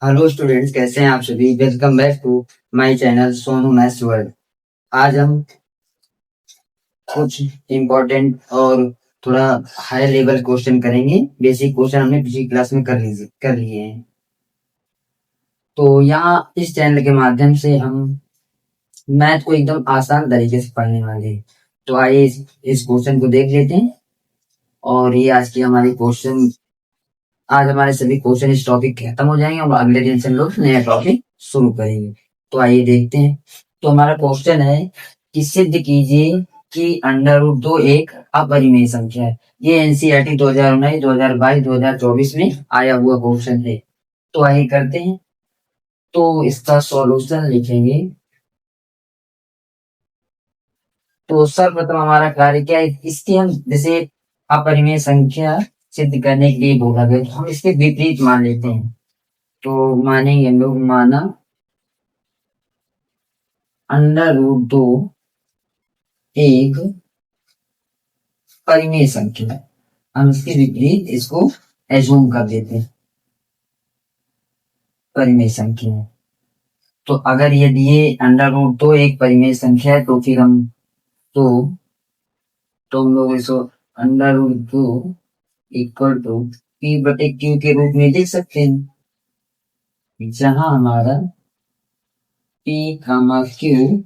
Hello students, कैसे हैं आप सभी। Welcome back to my channel Sonu maths world. आज हम कुछ इम्पोर्टेंट और थोड़ा हाई लेवल क्वेश्चन करेंगे। बेसिक क्वेश्चन हमने पिछली क्लास में कर लिए हैं। तो यहाँ इस चैनल के माध्यम से हम मैथ को एकदम आसान तरीके से पढ़ने वाले हैं। तो आइए इस क्वेश्चन को देख लेते हैं। और ये आज हमारे सभी क्वेश्चन इस टॉपिक खत्म हो जाएंगे और अगले दिन से हम लोग नया टॉपिक शुरू करेंगे। तो आइए देखते हैं। तो हमारा क्वेश्चन है कि सिद्ध कीजिए कि अंडर रूट 2 एक अपरिमेय संख्या है। ये एनसीईआरटी 2019, 2022, 2024 में आया हुआ क्वेश्चन है। तो आइए करते हैं। तो इसका सॉल्यूशन लिखेंगे। तो सर्वप्रथम हमारा कार्य क्या है, इसकी हम जैसे अपरिमेय संख्या सिद्ध करने के लिए बोला गया तो हम इसके विपरीत मान लेते हैं। तो मानेंगे हम लोग, माना अंडर रूट 2 एक परिमेय संख्या है। हम इसके विपरीत इसको एज्यूम कर देते हैं परिमेय संख्या है। तो अगर यदि ये अंडर रूट 2 एक परिमेय संख्या है तो फिर हम तो हम लोग इसको under root 2 equal to p बटे क्यू के रूप में देख सकते हैं, जहां हमारा पी कामा क्यू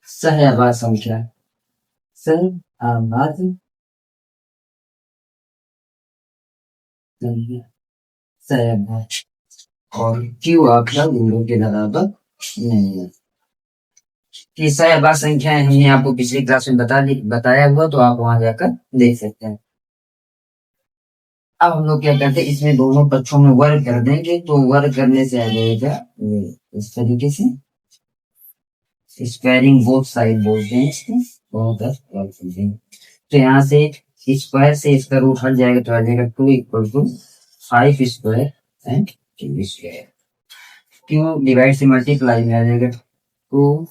सहअभाज्य संख्या सहअभाज्य सहअभाज्य और क्यू आपका 0 के बराबर नहीं है। ये सहअभाज्य संख्या है, हमने आपको पिछली क्लास में बताया हुआ, तो आप वहां जाकर देख सकते हैं। अब हम लोग क्या करते हैं, इसमें दोनों पक्षों में वर्ग कर देंगे। तो वर्ग करने से आ जाएगा इस तरीके से, स्क्वायरिंग बोथ साइड बोलते हैं इसको, बहुत तो यहाँ से स्क्वायर से इसका रूट हट जाएगा तो आ जाएगा 2 equal to 5 square and 2 square. Q divide से मल्टीप्लाई में आ जाएगा 2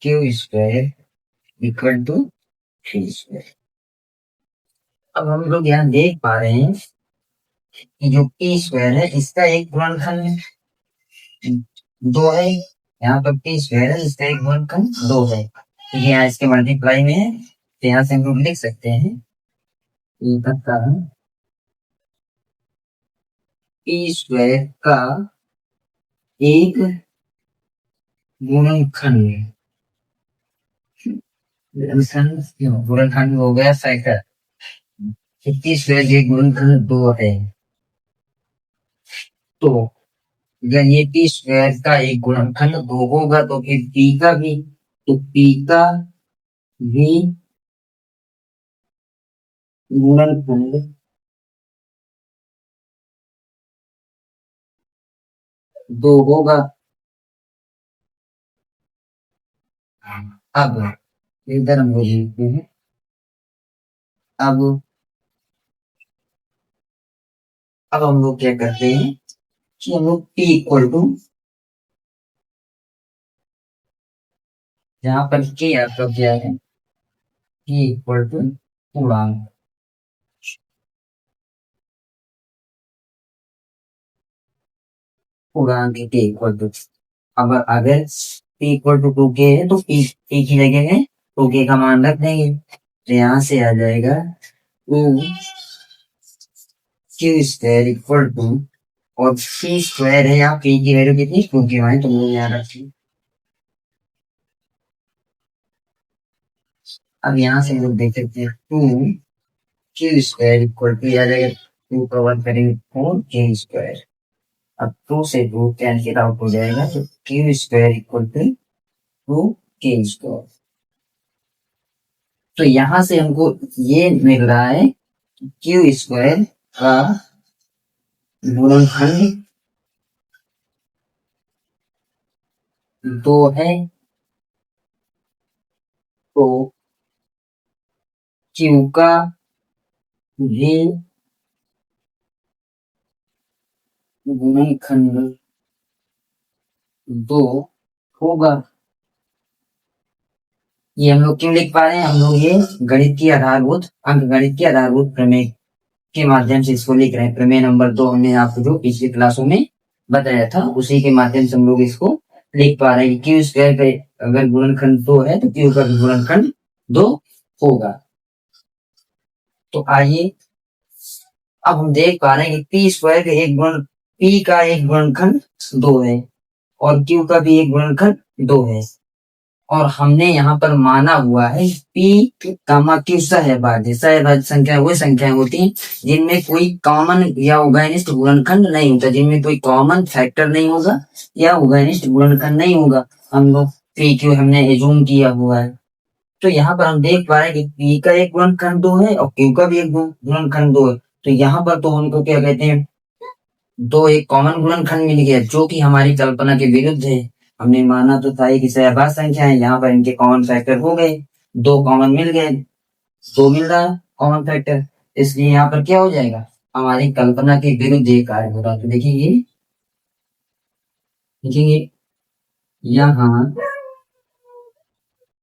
q square equal to 3 square. अब हम लोग यहाँ देख पा रहे हैं कि जो पी स्क्वायर है इसका एक गुणनखंड 2 है। यहाँ पर पी स्क्वायर है, इसका एक गुणनखंड 2 है, क्योंकि यहाँ इसके मल्टीप्लाई में है। तो यहाँ से हम लोग लिख सकते हैं पी स्क्वायर का एक गुणनखंड हो गया फैक्टर, पी स्क्वायर के गुणनखंड 2 है। तो अगर ये पी स्क्वायर का एक गुणनखंड 2 होगा तो फिर पी का भी, तो पी का भी गुणनखंड 2 होगा। अब इधर हम लोग लिखते हैं। अब हम लोग क्या करते हैं कि हम लोग p इक्वल टू, यहाँ पर k आपका क्या है, p इक्वल टू पूर्णांक, k इक्वल टू। अब अगर p इक्वल टू 2k है तो p की जगह है 2k का मान रख देंगे। तो यहाँ से आ जाएगा 2 क्यू स्क्वायर इक्वल टू, और p स्क्वायर है, यहाँ p की वैल्यू कितनी 2k है, तो लोग यहाँ रखिए। अब यहाँ से लोग देख सकते हैं 2 क्यू स्क्वायर इक्वल टू आ जाएगा 2 का 1 करेंगे 4 k स्क्वायर। अब 2 से 2 कैंसिल आउट हो जाएगा, तो q square equal to 2 k square. तो यहां से हमको ये मिल रहा है क्यू स्क्वायर का गुणनखंड 2 है, तो क्यू का भी गुणनखंड 2 होगा। ये हम लोग क्यों लिख पा रहे हैं, हम लोग ये गणित की आधारभूत प्रमेय के माध्यम से इसको लिख रहे हैं। प्रमेय नंबर 2 हमने आपको जो पिछली क्लासों में बताया था, उसी के माध्यम से हम लोग इसको लिख पा रहे हैं कि क्यू स्क्वायर का अगर गुणनखंड 2 है तो क्यू का भी गुणनखंड 2 होगा। तो आइए अब हम देख पा रहे हैं कि पी स्क्वायर का एक गुण पी का एक गुणनखंड 2 है और क्यू का भी एक गुणनखंड 2 है और हमने यहाँ पर माना हुआ है पी कामा क्यू सहभाज्य। सहभाज्य संख्या वो संख्याएं होती हैं जिनमें कोई कॉमन या उभयनिष्ठ गुणनखंड नहीं होता, जिनमें कोई कॉमन फैक्टर नहीं होगा या उभयनिष्ठ गुणनखंड नहीं होगा। हम लोग पी क्यू हमने एज्यूम किया हुआ है। तो यहाँ पर हम देख पा रहे हैं कि पी का एक गुणनखंड 2 है और क्यू का भी एक गुणनखंड 2 है। तो यहाँ पर तो हमको क्या कहते हैं, दो एक कॉमन गुणनखंड मिल गया जो कि हमारी कल्पना के विरुद्ध है। हमने माना तो था कि सहभाज्य संख्या है, यहाँ पर इनके कॉमन फैक्टर हो गए, दो कॉमन मिल गए, दो मिल रहा कॉमन फैक्टर, इसलिए यहाँ पर क्या हो जाएगा, हमारी कल्पना के विरुद्ध ये कार्य हो रहा। तो देखिए देखेंगे यहाँ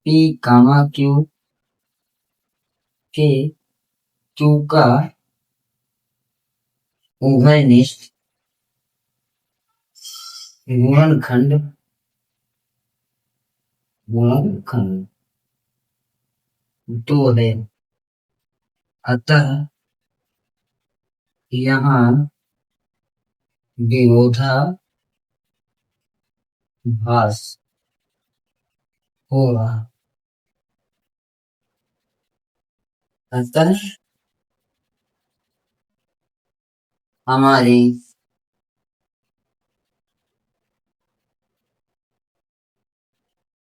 पी कामा क्यू के क्यू का उभयनिष्ठ गुणनखंड गुणनखंड 2 है, अतः यहाँ विरोधाभास होगा। अतः हमारी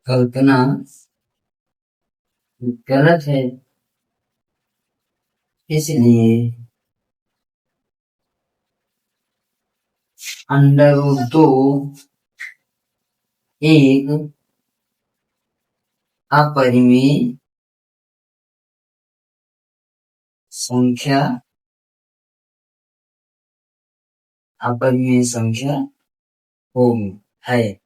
कल्पना गलत है, इसलिए अंडर रूट 2 एक अपरिमेय संख्या होगी है,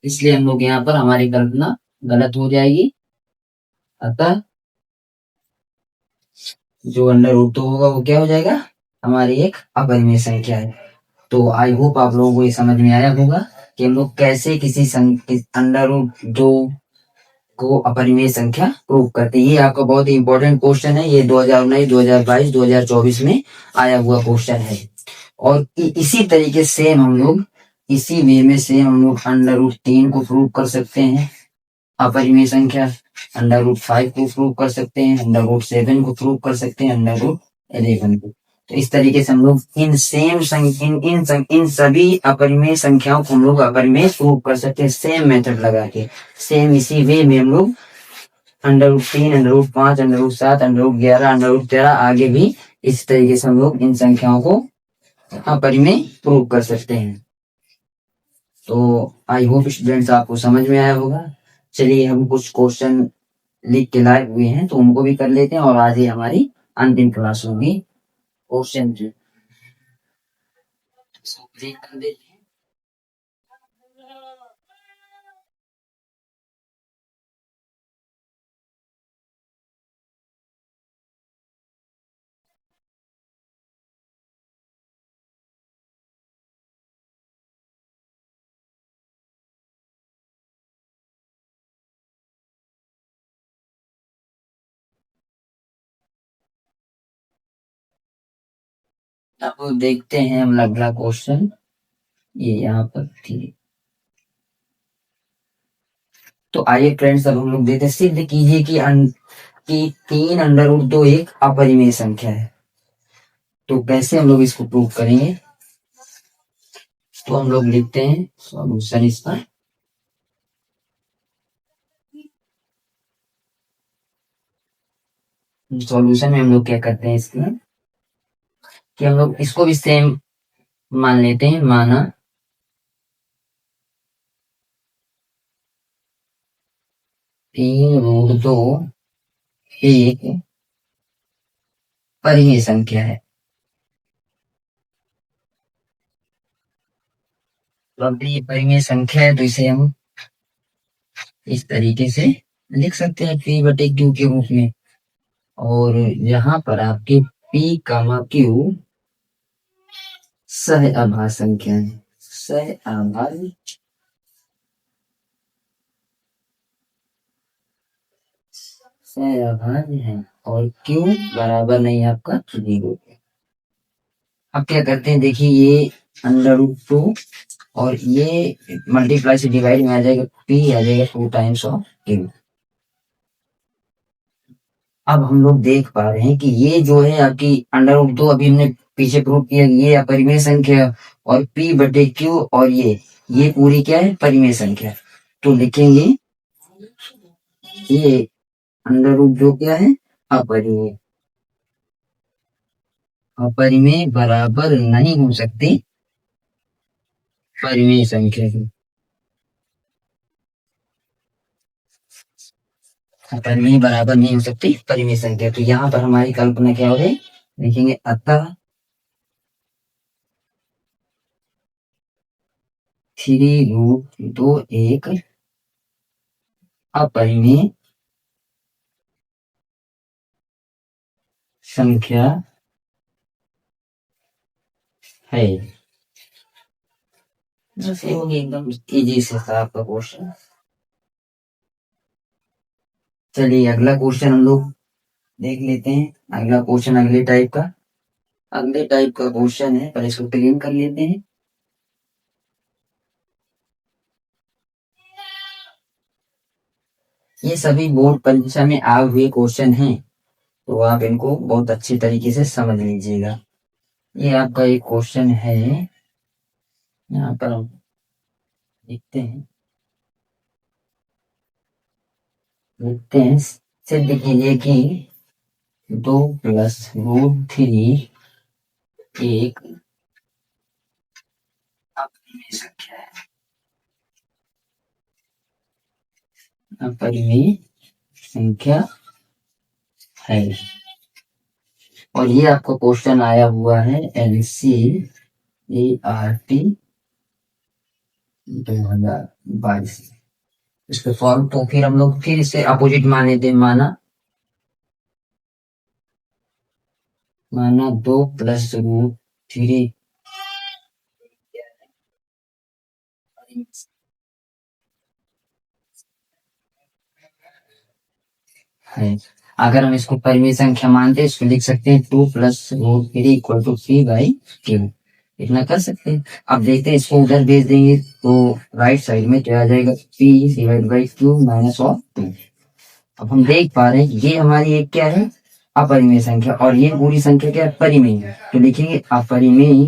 इसलिए हम लोग यहाँ पर हमारी कल्पना गलत हो जाएगी। अतः जो अंडर रूट 2 होगा वो क्या हो जाएगा, हमारी एक अपरिमेय संख्या है। तो आई होप आप लोगों को ये समझ में आया होगा कि हम लोग कैसे किसी अंडर रूट 2 को अपरिमेय संख्या प्रूव करते हैं। ये आपका बहुत ही इंपॉर्टेंट क्वेश्चन है, ये 2019, 2022, 2024 में आया हुआ क्वेश्चन है। और इसी तरीके से हम लोग इसी वे में से हम लोग अंडर रूट 3 को प्रूव कर सकते हैं अपरिमेय संख्या, अंडर रूट 5 को प्रूव कर सकते हैं, अंडर रूट 7 को प्रूव कर सकते हैं, अंडर रूट 11 को। तो इस तरीके से हम लोग इन सभी अपरिमेय संख्याओं को हम लोग अपरिमेय प्रूव कर सकते हैं, सेम मेथड लगा के। सेम इसी वे में हम लोग under root 3, under root 5, under root 7, under root 11, under root 13 आगे भी इस तरीके से हम लोग इन संख्याओं को अपरिमेय प्रूव कर सकते हैं। तो आई होप स्टूडेंट्स आपको समझ में आया होगा। चलिए हम कुछ क्वेश्चन लिख के लाए हुए हैं तो उनको भी कर लेते हैं और आज ही हमारी अंतिम क्लास होगी क्वेश्चन की। कर देते हैं। अब देखते हैं हम अगला क्वेश्चन, ये यहाँ पर थी। तो आइए फ्रेंड्स अब हम लोग देते हैं, सिद्ध कीजिए कि 3 अंडर रूट 2 एक अपरिमेय संख्या है। तो कैसे हम लोग इसको प्रूव करेंगे, तो हम लोग लिखते हैं सॉल्यूशन इसका। सॉल्यूशन में हम लोग क्या करते हैं इसका कि हम लोग इसको भी सेम मान लेते हैं, माना 3 रूट 2 एक परिमेय संख्या है। तो अब ये परिमेय संख्या है तो इसे हम इस तरीके से लिख सकते हैं पी बटे क्यू के रूप में। और यहाँ पर आपके पी कामा क्यू सह आभाज्य संख्या है, सह आभाज्य आभाज्य है और क्यू बराबर नहीं है आपका 0 के। अब क्या करते हैं, देखिए ये √2 और ये मल्टीप्लाई से डिवाइड में आ जाएगा, p आ जाएगा 2 टाइम्स ऑफ q। अब हम लोग देख पा रहे हैं कि ये जो है आपकी √2 अभी हमने पीछे प्रूव किया, ये अपरिमेय संख्या और p बटे q और ये पूरी क्या है, परिमेय संख्या। तो लिखेंगे ये √2 क्या है, अपरिमेय। अपरिमेय बराबर नहीं हो सकती परिमेय संख्या की। परिमेय बराबर नहीं हो सकती परिमेय संख्या। तो यहाँ पर हमारी कल्पना क्या हो रही, लिखेंगे अतः 3√2 एक अपरिमेय संख्या है। एकदम इजी से था आपका क्वेश्चन। चलिए अगला क्वेश्चन हम लोग देख लेते हैं। अगला क्वेश्चन अगले टाइप का क्वेश्चन है, पर इसको क्लीन कर लेते हैं। ये सभी बोर्ड परीक्षा में आए हुए क्वेश्चन हैं, तो आप इनको बहुत अच्छी तरीके से समझ लीजिएगा। ये आपका एक क्वेश्चन है, यहाँ पर हम लिखते हैं सिद्ध कीजिए कि 2 + √3 एक अपरिमेय संख्या है। अपरिमेय संख्या है और ये आपका क्वेश्चन आया हुआ है NCERT 2022। इसके फॉर्म तो फिर हम लोग फिर इसे अपोजिट मान लेते हैं, माना 2 + √3 है। अगर हम इसको परिमेय संख्या मानते हैं, इसको लिख सकते हैं 2 + √3 = 3/q। इतना कर सकते हैं। अब देखते हैं इसको उधर भेज देंगे तो राइट साइड में क्या आ जाएगा, p/q - 2। अब हम देख पा रहे हैं ये हमारी एक क्या है, अपरिमेय संख्या और ये पूरी संख्या क्या है, परिमेय है। तो लिखेंगे अपरिमेय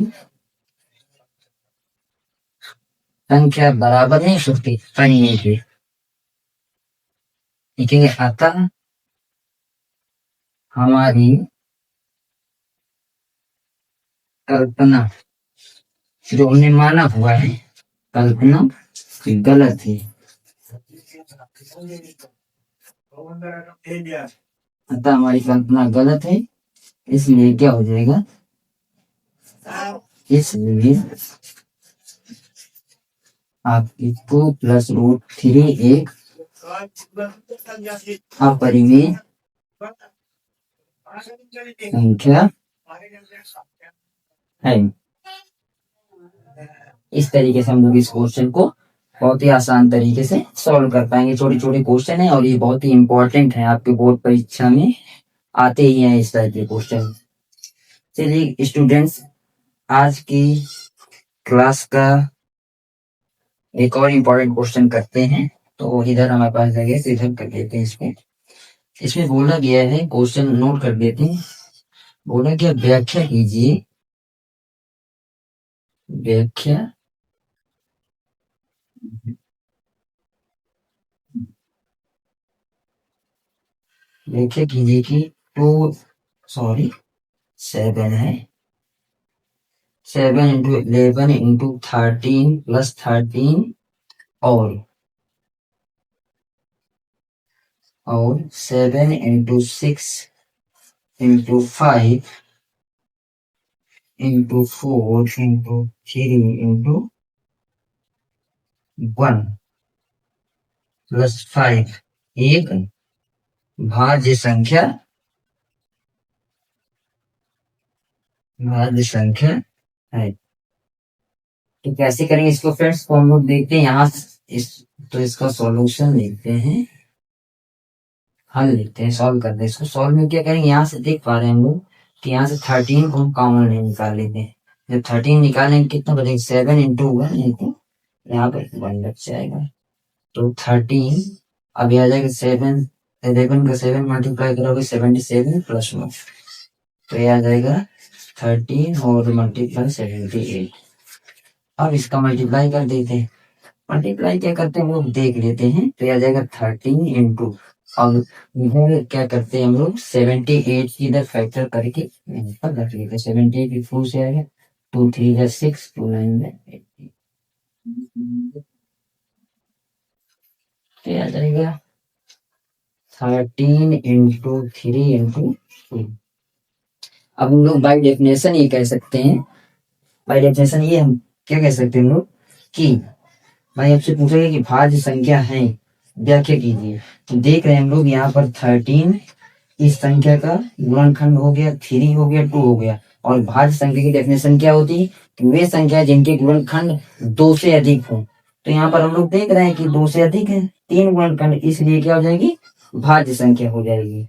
संख्या बराबर नहीं सकती परिमेय के। लिखेंगे अतः हमारी कल्पना जो हमने माना हुआ है, कल्पना गलत है। अतः हमारी कल्पना गलत है, इसलिए क्या हो जाएगा, इसलिए आपकी 2 + √3 एक अपरिमेय संख्या है। इस तरीके से हम लोग इस क्वेश्चन को बहुत ही आसान तरीके से सॉल्व कर पाएंगे। छोटे छोटे क्वेश्चन है और ये बहुत ही इंपॉर्टेंट है, आपके बोर्ड परीक्षा में आते ही हैं इस तरह के क्वेश्चन। चलिए स्टूडेंट्स, आज की क्लास का एक और इम्पोर्टेंट क्वेश्चन करते हैं। तो इधर हमारे पास जगह तो इधर कर लेते हैं इसको। इसमें बोला गया है, क्वेश्चन नोट कर लेते हैं। बोला गया व्याख्या कीजिए, व्याख्या कीजिए कि 7 है, 7 × 11 × 13 + 13 और 7 × 6 × 5 × 4 × 3 × 1 + 5 एक भाज्य संख्या है। तो कैसे करेंगे इसको फ्रेंड्स, तो हम लोग देखते हैं यहाँ तो इसका सॉल्यूशन लिखते हैं, हल लिखते हैं, सॉल्व करते हैं इसको। सॉल्व में क्या करेंगे, यहाँ से देख पा रहे हैं हम लोग कि यहाँ से 13 को हम कॉमन नहीं निकाल लेते हैं। जब 13 निकालेंगे कितना बचेगा, 7 इंटू 1 इंटू यहाँ पर 1 बच जाएगा, तो 13। अब आ जाएगा 7, 11 का 7 मल्टीप्लाई करोगे 77 प्लस 1, तो ये आ जाएगा 13 और मल्टीप्लाई 78। अब इसका मल्टीप्लाई कर देते हैं, मल्टीप्लाई क्या करते हैं हम लोग देख लेते हैं, तो ये आ जाएगा 13 इंटू, और इधर क्या करते हैं हम लोग 78 की इधर फैक्टर करके यहाँ पर रख लेते हैं। 78 4 से आएगा, 2 3 जा 6, 2 9 जा 18, तो आ जाएगा 13 इंटू 3 इंटू 2। अब हम लोग बाई डेफिनेशन ये कह सकते हैं, बाई डेफिनेशन ये हम क्या कह सकते हैं हम लोग कि भाई आपसे पूछेगा कि भाज्य संख्या है, व्याख्या कीजिए। तो देख रहे हैं हम लोग यहाँ पर 13 इस संख्या का गुणनखंड हो गया, 3 हो गया, 2 हो गया, और भाज्य संख्या की डेफिनेशन क्या होती है कि वे संख्या जिनके गुणनखंड 2 से अधिक हो। तो यहाँ पर हम लोग देख रहे हैं कि 2 से अधिक है, 3 गुणनखंड, इसलिए क्या हो जाएगी, भाज्य संख्या हो जाएगी।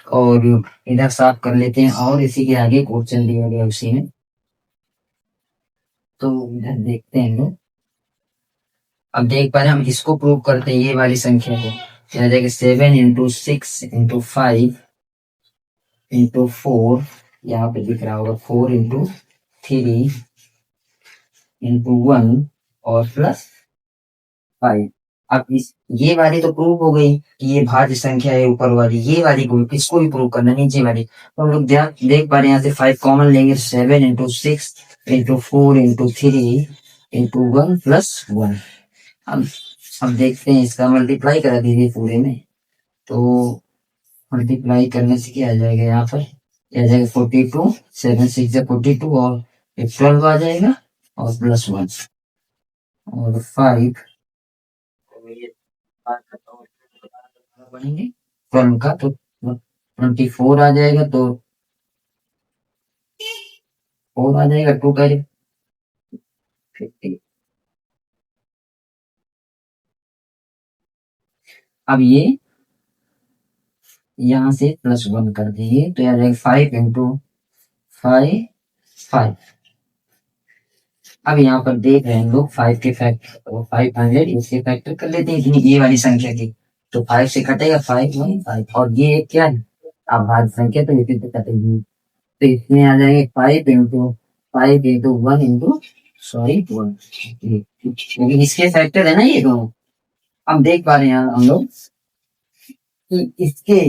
और इधर साफ कर लेते हैं, और इसी के आगे क्वेश्चन दिया गया उसी में, तो इधर देखते हैं हम लोग। अब देख पा रहे हैं, हम इसको प्रूव करते हैं ये वाली संख्या को, क्या जाएगा 7 इंटू 6 इंटू 5 इंटू 4, यहाँ पे दिख रहा होगा 4 इंटू 3 इंटू 1 और प्लस 5। अब इस ये वाली तो प्रूव हो गई कि ये भाज्य संख्या है ऊपर वाली, ये वाली को इसको भी प्रूव करना नीचे वाली। तो हम लोग देख पा रहे हैं यहाँ से 5 कॉमन लेंगे, 7 into 6 into 4 into 3 into 1 plus 1। अब देखते हैं, इसका मल्टीप्लाई करा दीजिए पूरे में, तो मल्टीप्लाई करने से क्या आ जाएगा, यहाँ पर क्या आ जाएगा 42, 7 6 जा 42 और 12 आ जाएगा और प्लस 1 और 5, बनेंगे 12 का, तो 24 आ जाएगा, तो 4 आ जाएगा, 2 का 50। अब ये यहाँ से प्लस 1 कर दीजिए, तो आ जाएगा 5 इंटू 5 5। अब यहाँ पर देख रहे हैं हम लोग 5 के फैक्टर, 500 इसके फैक्टर कर लेते हैं इतनी ये वाली संख्या की, तो 5 से कटेगा 5 1 5, और ये क्या है अभाज्य संख्या, तो इसी से कटेगी, तो इसमें आ जाएंगे 5 इंटू 1 इंटू सॉरी 1, क्योंकि इसके फैक्टर है ना ये दोनों। अब देख पा रहे हैं हम लोग कि इसके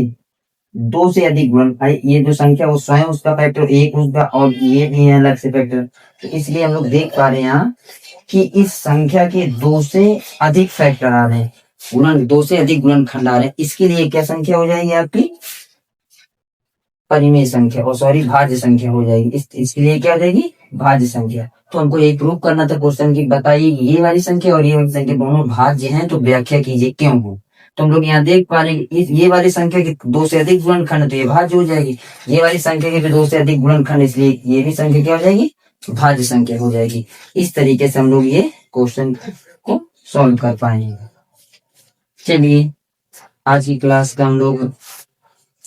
2 से अधिक गुणन, ये जो संख्या वो स्वयं उसका फैक्टर 1 उसका, और ये भी है अलग से फैक्टर, तो इसलिए हम लोग देख पा रहे हैं यहाँ कि इस संख्या के 2 से अधिक फैक्टर आ रहे हैं, गुणन 2 से अधिक गुणनखंड आ रहे हैं, इसके लिए क्या संख्या हो जाएगी आपकी, परिमेय संख्या, और सॉरी भाज्य संख्या हो जाएगी। इसके लिए क्या हो जाएगी, भाज्य संख्या। तो हमको ये प्रूव करना था क्वेश्चन की, बताइए ये वाली संख्या और ये वाली संख्या दोनों भाज्य हैं, तो व्याख्या कीजिए क्यों हो। तो हम लोग यहाँ देख पा रहे हैं ये वाली संख्या के 2 से अधिक गुणनखंड, तो ये भाज्य हो जाएगी, ये वाली संख्या के भी 2 से अधिक गुणनखंड, इसलिए ये भी संख्या क्या हो जाएगी, भाज्य संख्या हो जाएगी। इस तरीके से हम लोग ये क्वेश्चन को सॉल्व कर पाएंगे। चलिए आज की क्लास का हम लोग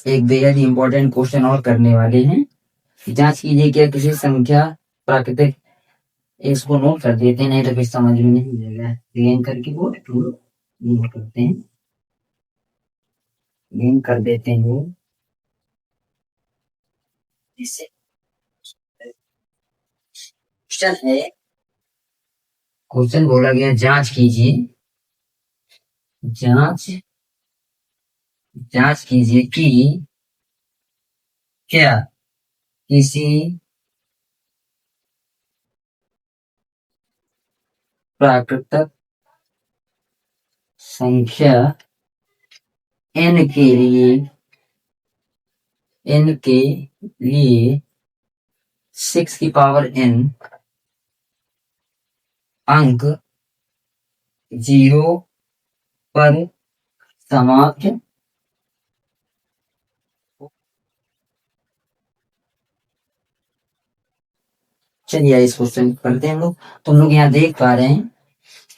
एक बेहद इंपॉर्टेंट क्वेश्चन और करने वाले हैं। जांच कीजिए क्या किसी संख्या प्राकृतिक, इसको नोट कर देते हैं, नहीं तो फिर समझ में नहीं आएगा। गेन करके वो नोट करते हैं, गेन कर देते हैं वो, इससे क्वेश्चन है, क्वेश्चन बोला गया जांच कीजिए, जांच कीजिए कि क्या किसी प्राकृतिक संख्या n के लिए 6 की पावर n अंक 0 पर समाप्त चलिए इस क्वेश्चन करते हैं हम लोग। तुम लोग यहाँ देख पा रहे हैं,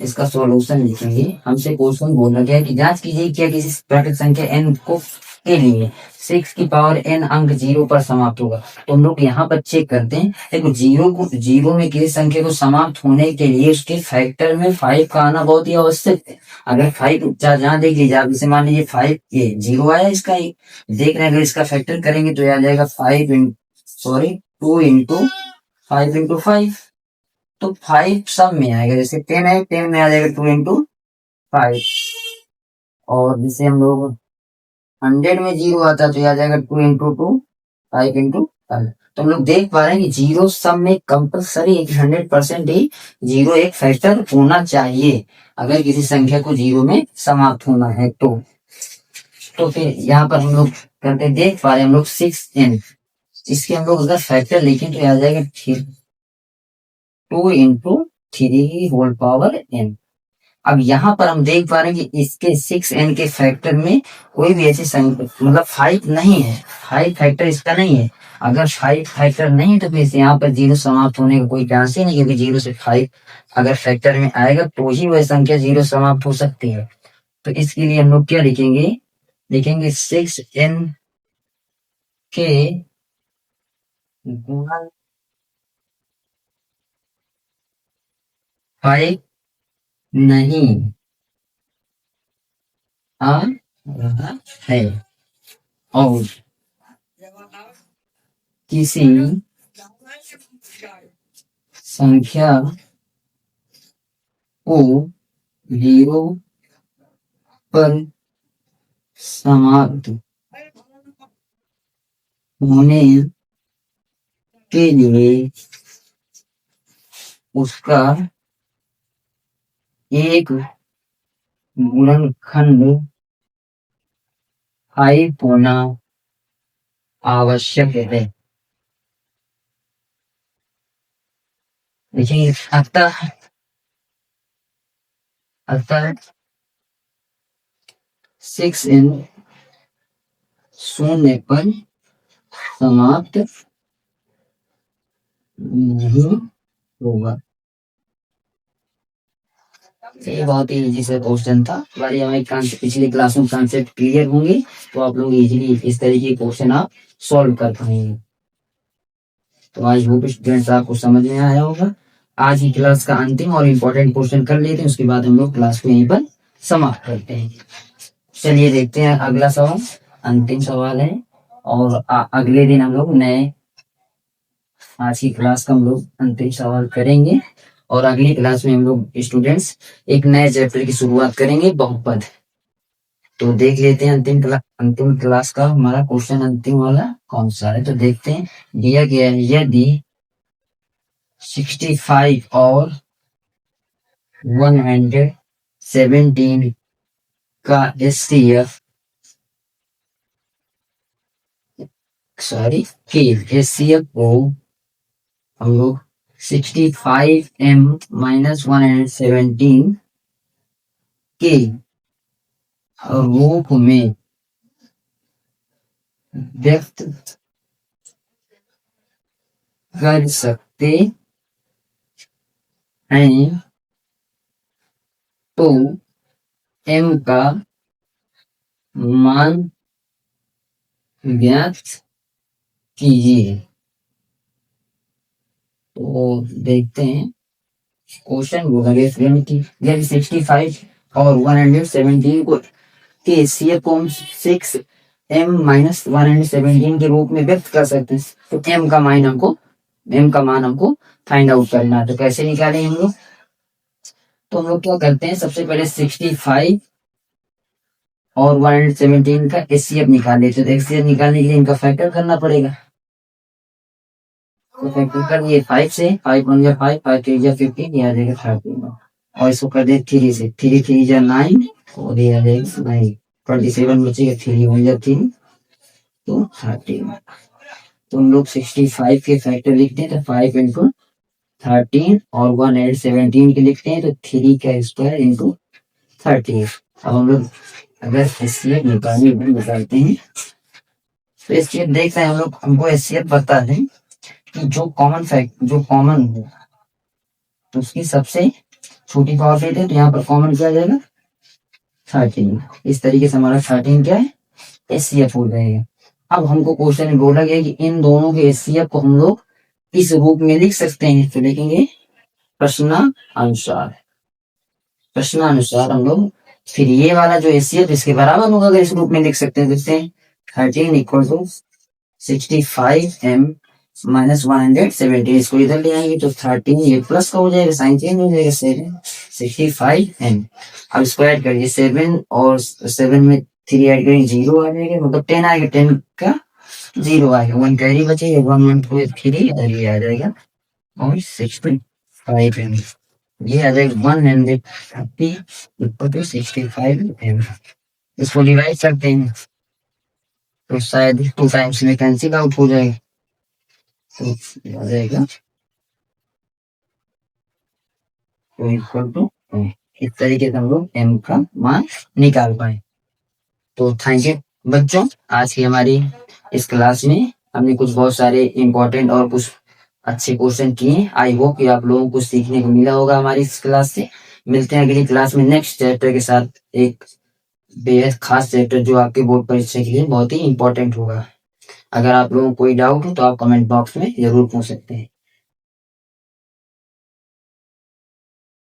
इसका सॉल्यूशन लिखेंगे। हमसे क्वेश्चन बोला गया कि जांच कीजिए क्या किसी प्राकृत संख्या n को के लिए 6 की पावर n अंक 0 पर समाप्त होगा। तो हम लोग यहाँ पर चेक करते हैं। देखो जीरो में किसी संख्या को समाप्त होने के लिए उसके फैक्टर में 5 का आना बहुत ही आवश्यक है। अगर 5 जहाँ देख लीजिए आप, जैसे मान लीजिए 5 ये 0 आया, इसका देख रहे हैं, अगर इसका फैक्टर करेंगे तो आ जाएगा 2 इंटू 5 तो 5 सब में आएगा। जैसे 10 है, 10 में आ जाएगा 2 इंटू 5। और जैसे हम लोग 100 में 0 आता तो आ जाएगा 2 इंटू 2, 5 इंटू 5। तो हम लोग देख पा रहे हैं कि जीरो सब में कंपल्सरी 100% ही जीरो एक फैक्टर होना चाहिए अगर किसी संख्या को जीरो में समाप्त होना है। तो फिर यहाँ पर हम लोग करते देख पा रहे हैं हम लोग 6n, इसके हम लोग अगर फैक्टर लिखें तो आ जाएगा 2 इंटू 3 होल पावर n। अब यहाँ पर हम देख पा रहे हैं कि इसके 6n के फैक्टर में कोई भी ऐसी संख्या मतलब 5 नहीं है, 5 फैक्टर इसका नहीं है। अगर 5 फैक्टर नहीं है तो फिर यहाँ पर जीरो समाप्त होने का कोई चांस ही नहीं, क्योंकि जीरो से 5 अगर फैक्टर में आएगा तो ही वह संख्या जीरो समाप्त हो सकती है। तो इसके लिए हम लोग क्या लिखेंगे, लिखेंगे 6n के गुणन 5 नहीं आ रहा है और किसी संख्या को जीरो पर समाप्त होने के लिए उसका एक गुणनखंड 5 होना आवश्यक है। देखिए अतः 6n शून्य पर समाप्त नहीं होगा। ये बहुत ही इजी से क्वेश्चन था। हमारी हमारी पिछली क्लास में कॉन्सेप्ट क्लियर होंगे तो आप लोग इजीली इस तरीके के क्वेश्चन आप सॉल्व कर पाएंगे। तो आज वो स्टूडेंट्स आपको समझ में आया होगा। आज की क्लास का अंतिम और इम्पोर्टेंट क्वेश्चन कर लेते हैं, उसके बाद हम लोग क्लास को यहीं पर समाप्त करते हैं। चलिए देखते हैं अगला सवाल, अंतिम सवाल है। और अगले दिन हम लोग नए, आज की क्लास का हम लोग अंतिम सवाल करेंगे और अगली क्लास में हम लोग स्टूडेंट्स एक नए चैप्टर की शुरुआत करेंगे, बहुपद। तो देख लेते हैं अंतिम क्लास का हमारा क्वेश्चन अंतिम वाला कौन सा है। तो देखते हैं, दिया गया है यदि 65 और 117 का एचसीएफ को हम लोग 65m माइनस 117 के रूप में व्यक्त कर सकते हैं तो m का मान ज्ञात कीजिए। तो देखते हैं क्वेश्चन बोला गया फ्रेंड की, यदि 65 और 117 को के एचसीएफ को हम 6m माइनस 117 के रूप में व्यक्त कर सकते हैं तो m का मान हमको फाइंड आउट करना है। तो कैसे निकालें हम लोग, तो हम लोग क्या करते हैं, सबसे पहले 65 और 117 का एचसीएफ निकाल लेते हैं। तो एचसीएफ निकालने के लिए इनका फैक्टर करना पड़ेगा। तो फैक्टर कर दिए 5 से, 5 1 5, 5 3 15, ये आ जाएगा 13। और इसको कर दे 3 से, 3 3 9 और ये आ जाएगा 9, 27 बचेगा, 3 1 3 तो 13। तो हम लोग 65 के फैक्टर लिखते हैं तो 5 इंटू 13 और 117 के लिखते हैं तो 3 का स्क्वायर इंटू 13। अब हम लोग अगर एचसीएफ निकालते हैं तो एचसीएफ देखते हैं हम लोग, हमको एचसीएफ पता है कि जो कॉमन हो तो उसकी सबसे छोटी पावर लेते हैं, तो यहाँ पर कॉमन क्या आ जाएगा 13। इस तरीके से हमारा 13 क्या है एचसीएफ हो जाएगा। अब हमको क्वेश्चन में बोला गया कि इन दोनों के एचसीएफ को हम लोग इस रूप में लिख सकते हैं, तो लिखेंगे प्रश्नानुसार। प्रश्नानुसार हम लोग फिर ये वाला जो एचसीएफ इसके बराबर होगा अगर इस रूप में लिख सकते हैं, देखते हैं 13 इक्वल टू 65m माइनस 170। इसको इधर ले आएंगे तो 13 ये प्लस का हो जाएगा, साइन चेंज हो जाएगा 65m। अब इसको ऐड करिए 7 और 7 में 3 ऐड करेंगे 0 आ जाएगा, मतलब 10 आएगा, 10 का 0 आएगा, 1 कैरी बचेगा, 1 1 2 3 और ये आ जाएगा और 65m। ये आ जाएगा 130 इक्वल टू 65m। इसको डिवाइड करते हैं तो शायद 2 टाइम्स में कैंसिल आउट हो जाएगा, तो आ जाएगा तो इक्वल टू। इस तरीके से हम लोग m का मान निकाल पाए। तो थैंक यू बच्चों, आज की हमारी इस क्लास में हमने कुछ बहुत सारे इंपॉर्टेंट और कुछ अच्छे क्वेश्चन किए। आई होप कि आप लोगों को सीखने को मिला होगा हमारी इस क्लास से। मिलते हैं अगली क्लास में नेक्स्ट चैप्टर के साथ, एक बेहद खास चैप्टर जो आपके बोर्ड परीक्षा के लिए बहुत ही इंपॉर्टेंट होगा। अगर आप लोगों को कोई डाउट हो तो आप कमेंट बॉक्स में जरूर पूछ सकते हैं।